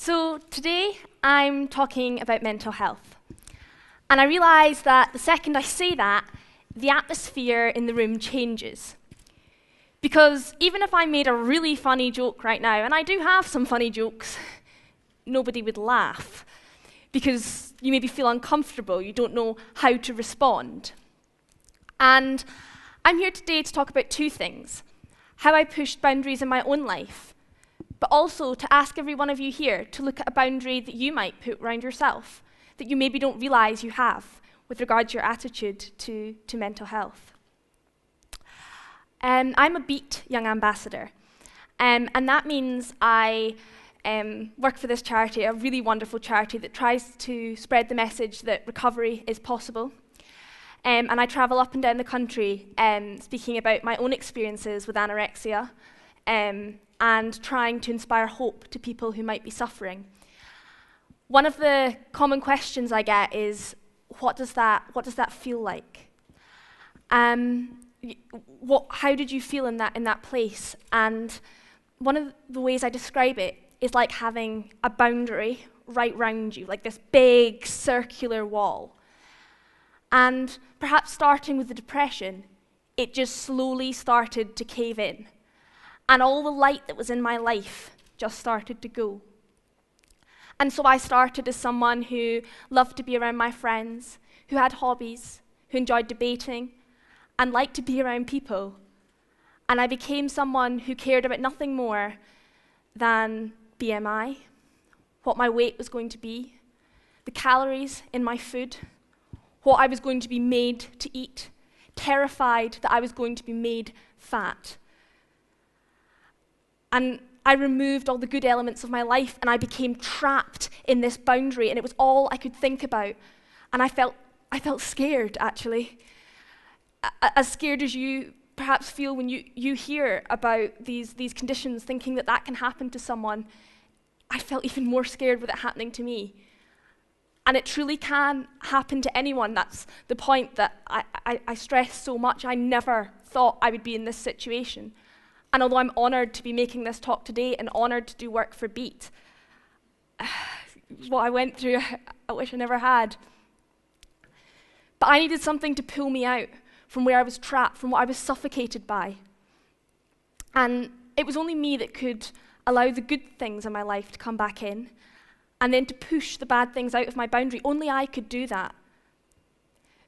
So today I'm talking about mental health. And I realise that the second I say that, the atmosphere in the room changes. Because even if I made a really funny joke right now, and I do have some funny jokes, nobody would laugh. Because you maybe feel uncomfortable, you don't know how to respond. And I'm here today to talk about two things. How I pushed boundaries in my own life, but also to ask every one of you here to look at a boundary that you might put around yourself, that you maybe don't realise you have with regard to your attitude to mental health. I'm a Beat Young Ambassador, and that means I work for this charity, a really wonderful charity that tries to spread the message that recovery is possible. And I travel up and down the country speaking about my own experiences with anorexia and trying to inspire hope to people who might be suffering. One of the common questions I get is, what does that feel like? How did you feel in that place? And one of the ways I describe it is like having a boundary right round you, like this big circular wall. And perhaps starting with the depression, it just slowly started to cave in. And all the light that was in my life just started to go. And so I started as someone who loved to be around my friends, who had hobbies, who enjoyed debating, and liked to be around people. And I became someone who cared about nothing more than BMI, what my weight was going to be, the calories in my food, what I was going to be made to eat, terrified that I was going to be made fat. And I removed all the good elements of my life and I became trapped in this boundary, and it was all I could think about. And I felt scared, actually. As scared as you perhaps feel when you hear about these conditions, thinking that can happen to someone, I felt even more scared with it happening to me. And it truly can happen to anyone. That's the point that I stress so much. I never thought I would be in this situation. And although I'm honoured to be making this talk today and honoured to do work for Beat, what I went through, I wish I never had. But I needed something to pull me out from where I was trapped, from what I was suffocated by. And it was only me that could allow the good things in my life to come back in, and then to push the bad things out of my boundary. Only I could do that.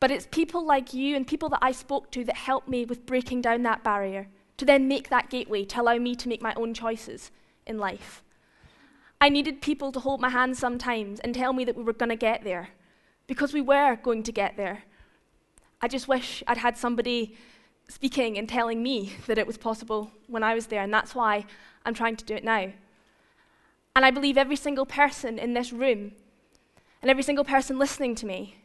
But it's people like you and people that I spoke to that helped me with breaking down that barrier, to then make that gateway, to allow me to make my own choices in life. I needed people to hold my hand sometimes and tell me that we were going to get there, because we were going to get there. I just wish I'd had somebody speaking and telling me that it was possible when I was there, and that's why I'm trying to do it now. And I believe every single person in this room and every single person listening to me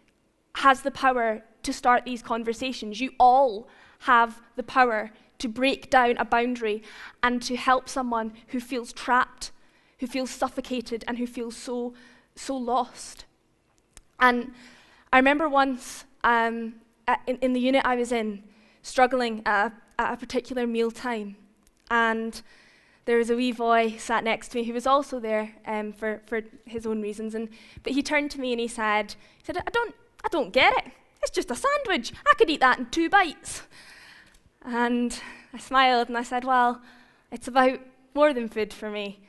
has the power to start these conversations. You all have the power to break down a boundary and to help someone who feels trapped, who feels suffocated, and who feels so lost. And I remember once in the unit I was in, struggling at a particular meal time, and there was a wee boy sat next to me who was also there for his own reasons, but he turned to me and he said, I don't get it. It's just a sandwich. I could eat that in 2 bites. And I smiled and I said, well, it's about more than food for me.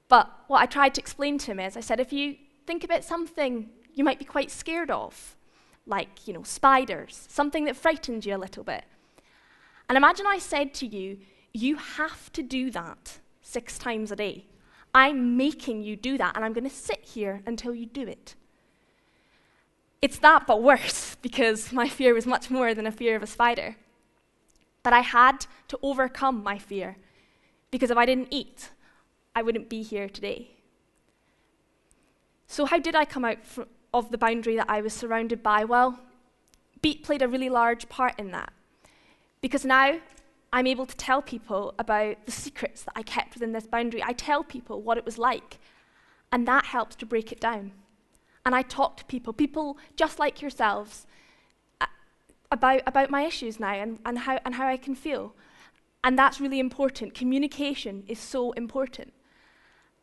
But what I tried to explain to him is, I said, if you think about something you might be quite scared of, like, spiders, something that frightens you a little bit. And imagine I said to you, you have to do that 6 times a day. I'm making you do that, and I'm going to sit here until you do it. It's that, but worse, because my fear was much more than a fear of a spider. But I had to overcome my fear, because if I didn't eat, I wouldn't be here today. So how did I come out of the boundary that I was surrounded by? Well, Beat played a really large part in that, because now I'm able to tell people about the secrets that I kept within this boundary. I tell people what it was like, and that helps to break it down. And I talk to people just like yourselves, about my issues now and how I can feel. And that's really important. Communication is so important.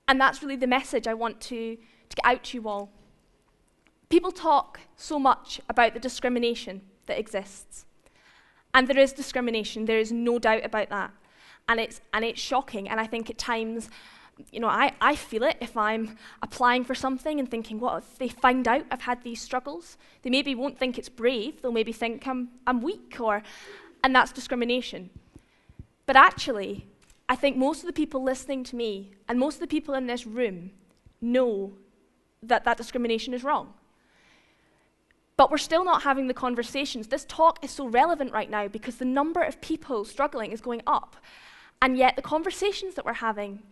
And that's really the message I want to get out to you all. People talk so much about the discrimination that exists. And there is discrimination, there is no doubt about that. And it's shocking, and I think at times, I feel it if I'm applying for something and thinking, what if they find out I've had these struggles? They maybe won't think it's brave, they'll maybe think I'm weak, and that's discrimination. But actually, I think most of the people listening to me, and most of the people in this room, know that that discrimination is wrong. But we're still not having the conversations. This talk is so relevant right now because the number of people struggling is going up. And yet the conversations that we're having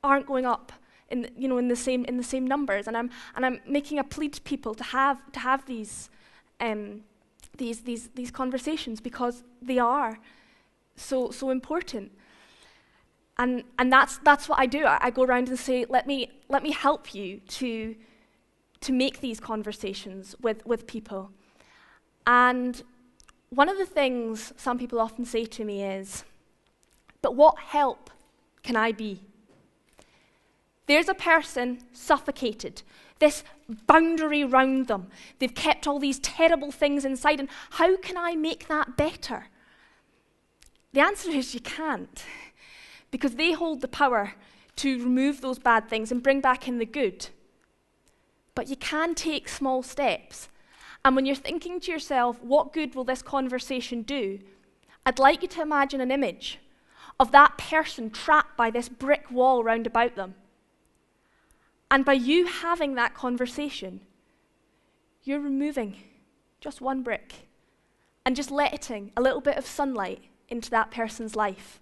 aren't going up in the same numbers. And I'm making a plea to people to have these conversations because they are so important. And that's what I do. I go around and say, let me help you to make these conversations with people. And one of the things some people often say to me is, but what help can I be? There's a person suffocated, this boundary round them. They've kept all these terrible things inside, and how can I make that better? The answer is you can't, because they hold the power to remove those bad things and bring back in the good. But you can take small steps. And when you're thinking to yourself, what good will this conversation do? I'd like you to imagine an image of that person trapped by this brick wall round about them. And by you having that conversation, you're removing just one brick and just letting a little bit of sunlight into that person's life.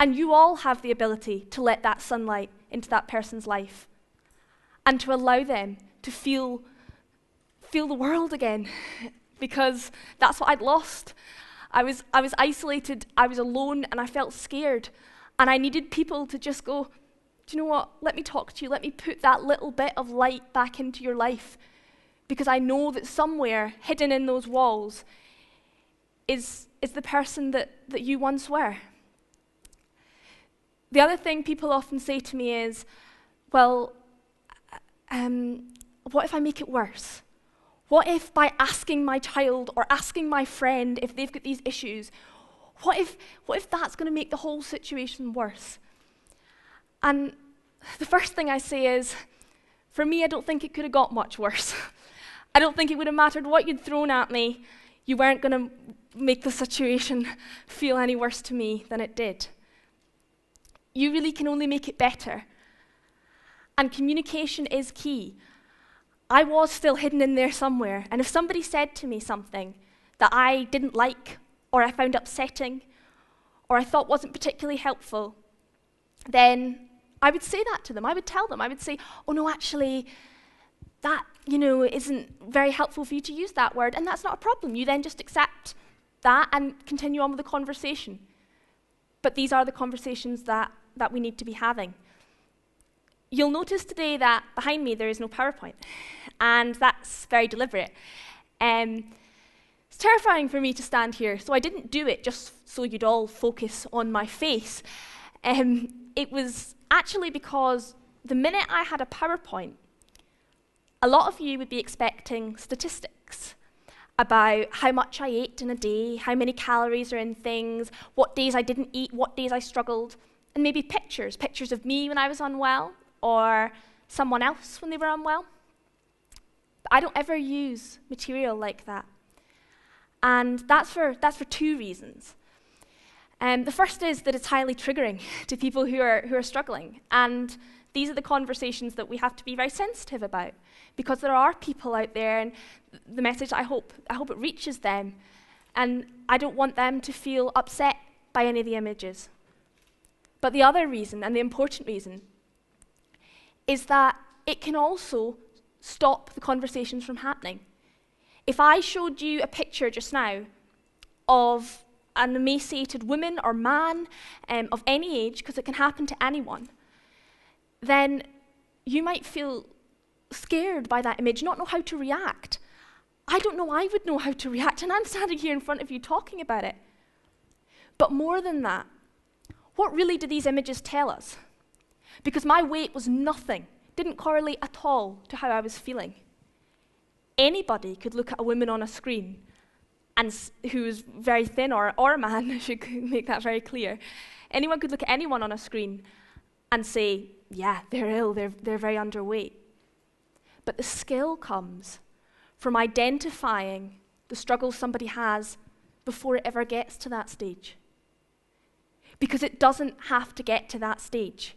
And you all have the ability to let that sunlight into that person's life and to allow them to feel the world again, because that's what I'd lost. I was isolated, I was alone, and I felt scared. And I needed people to just go, do you know what, let me talk to you, let me put that little bit of light back into your life, because I know that somewhere hidden in those walls is the person that you once were. The other thing people often say to me is, well, what if I make it worse? What if by asking my child or asking my friend if they've got these issues, what if that's going to make the whole situation worse? And the first thing I say is, for me, I don't think it could have got much worse. I don't think it would have mattered what you'd thrown at me. You weren't going to make the situation feel any worse to me than it did. You really can only make it better. And communication is key. I was still hidden in there somewhere, and if somebody said to me something that I didn't like, or I found upsetting, or I thought wasn't particularly helpful, then I would say that to them. I would tell them. I would say, oh no, actually, that, isn't very helpful for you to use that word, and that's not a problem. You then just accept that and continue on with the conversation. But these are the conversations that we need to be having. You'll notice today that behind me there is no PowerPoint, and that's very deliberate. It's terrifying for me to stand here, so I didn't do it just so you'd all focus on my face. It was actually because the minute I had a PowerPoint, a lot of you would be expecting statistics about how much I ate in a day, how many calories are in things, what days I didn't eat, what days I struggled, and maybe pictures of me when I was unwell, or someone else when they were unwell. But I don't ever use material like that. And that's for two reasons. The first is that it's highly triggering to people who are struggling. And these are the conversations that we have to be very sensitive about, because there are people out there, and the message, I hope it reaches them. And I don't want them to feel upset by any of the images. But the other reason, and the important reason, is that it can also stop the conversations from happening. If I showed you a picture just now of an emaciated woman or man of any age, because it can happen to anyone, then you might feel scared by that image, not know how to react. I don't know I would know how to react, and I'm standing here in front of you talking about it. But more than that, what really do these images tell us? because my weight was nothing, didn't correlate at all to how I was feeling. Anybody could look at a woman on a screen and who is very thin, or a man, I should make that very clear. Anyone could look at anyone on a screen and say, yeah, they're ill, they're very underweight. But the skill comes from identifying the struggles somebody has before it ever gets to that stage. Because it doesn't have to get to that stage.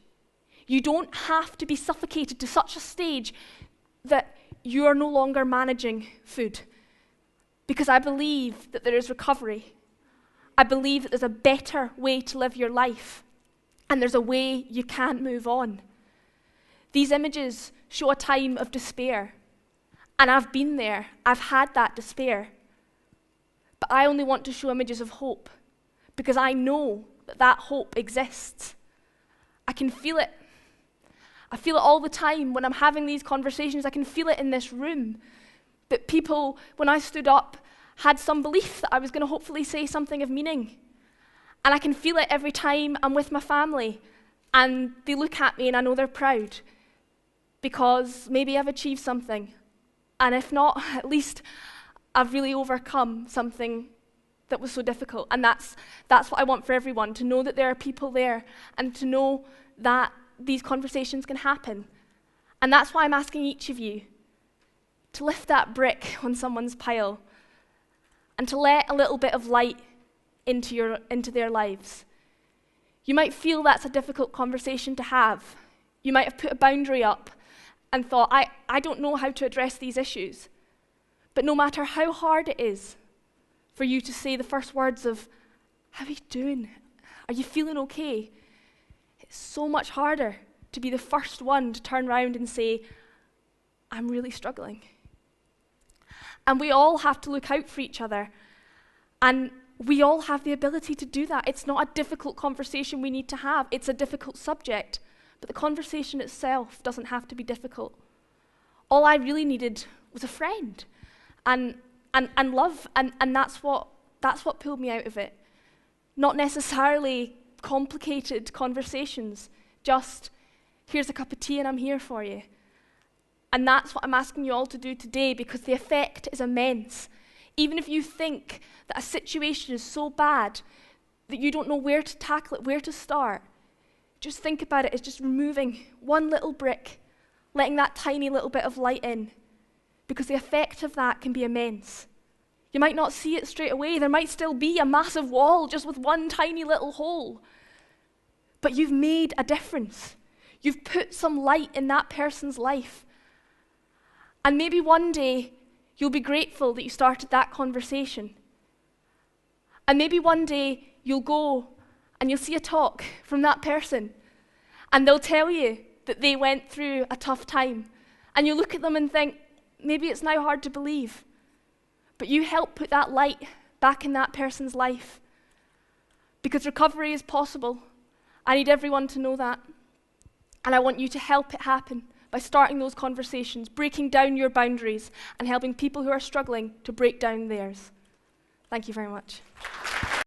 You don't have to be suffocated to such a stage that you are no longer managing food. Because I believe that there is recovery. I believe that there's a better way to live your life. And there's a way you can move on. These images show a time of despair. And I've been there. I've had that despair. But I only want to show images of hope. Because I know that that hope exists. I can feel it. I feel it all the time when I'm having these conversations. I can feel it in this room. That people, when I stood up, had some belief that I was going to hopefully say something of meaning. And I can feel it every time I'm with my family and they look at me and I know they're proud because maybe I've achieved something. And if not, at least I've really overcome something that was so difficult. And that's what I want for everyone, to know that there are people there and to know that these conversations can happen. And that's why I'm asking each of you to lift that brick on someone's pile and to let a little bit of light into their lives. You might feel that's a difficult conversation to have. You might have put a boundary up and thought, I don't know how to address these issues. But no matter how hard it is for you to say the first words of, how are you doing? Are you feeling okay? It's so much harder to be the first one to turn around and say, I'm really struggling. And we all have to look out for each other. And we all have the ability to do that. It's not a difficult conversation we need to have. It's a difficult subject. But the conversation itself doesn't have to be difficult. All I really needed was a friend and love. And that's what pulled me out of it. Not necessarily complicated conversations. Just, here's a cup of tea and I'm here for you. And that's what I'm asking you all to do today, because the effect is immense. Even if you think that a situation is so bad that you don't know where to tackle it, where to start, just think about it as just removing one little brick, letting that tiny little bit of light in, because the effect of that can be immense. You might not see it straight away. There might still be a massive wall just with one tiny little hole. But you've made a difference. You've put some light in that person's life. And maybe one day you'll be grateful that you started that conversation. And maybe one day you'll go and you'll see a talk from that person and they'll tell you that they went through a tough time. And you look at them and think, maybe it's now hard to believe. But you help put that light back in that person's life. Because recovery is possible. I need everyone to know that. And I want you to help it happen by starting those conversations, breaking down your boundaries, and helping people who are struggling to break down theirs. Thank you very much.